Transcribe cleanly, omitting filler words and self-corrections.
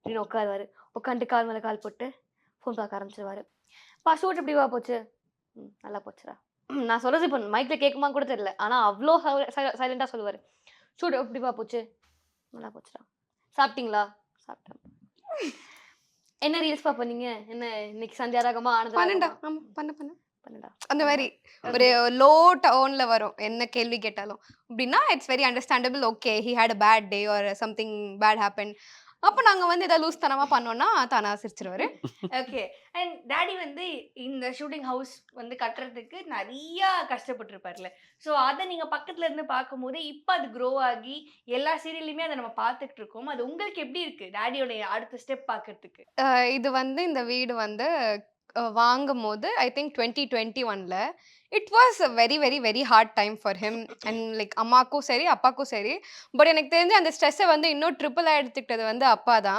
அப்படின்னு உட்காருவாரு. உட்காந்துட்டு கால் மேல கால் போட்டு ஃபோன் பார்க்க ஆரம்பிச்சுருவாரு. "அப்பா ஷூட் எப்படிப்பா போச்சு?" நல்லா போச்சுடா." நான் சொல்றது இப்ப மைக்ல கேட்குமான்னு கூட தெரியல. ஆனா அவ்ளோ சைலன்ட்டா சொல்லுவாரு. "ஷூட் எப்படிப்பா போச்சு?" "நல்லா போச்சுடா." "சாப்பிட்டீங்களா?" "சாப்பிட்டேன்." "என்ன ரீல்ஸ்ப்பா பண்ணீங்க? என்ன இன்னைக்கு சந்தியா ராகமா, ஆனந்த பண்ணேன்டா. ராகமா?" ஆமா. பண்ணேன். "பண்ணுடா." அந்த மாரி அவ்வளதான். ஒரு லோ டோன்ல வரும். என்ன கேள்வி கேட்டாலும். அப்டின்னா it's very understandable. Okay. He had a bad day or something bad happen. அப்ப நாங்க வந்து ஏதாவது லூஸ்தனமா பண்ணோம்னா, தானா சிரிச்சுருவாரு. ஓகே. அண்ட் டாடி வந்து இந்த ஷூட்டிங் ஹவுஸ் வந்து கட்டுறதுக்கு நெறைய கஷ்டப்பட்டுருப்பார்ல. ஸோ அத நீங்க பக்கத்துல இருந்து பார்க்கும்போது, இப்ப அது க்ரோ ஆகி எல்லா சீரியல்லயுமே அத நம்ம பார்த்துட்டு இருக்கோம். அது உங்களுக்கு எப்படி இருக்கு? டாடியோட அடுத்த ஸ்டெப் பார்க்கறதுக்கு? இது வந்து இந்த வீடு வந்து வாங்கும்போது ஐ திங்க் 2021ல it was a very, very, very hard time for him. And like அம்மாக்கும் சரி, அப்பாக்கும் சரி. பட் எனக்கு தெரிஞ்சு அந்த ஸ்ட்ரெஸ்ஸ வந்து இன்னும் ட்ரிபிளா எடுத்துக்கிட்டது வந்து அப்பா தான்.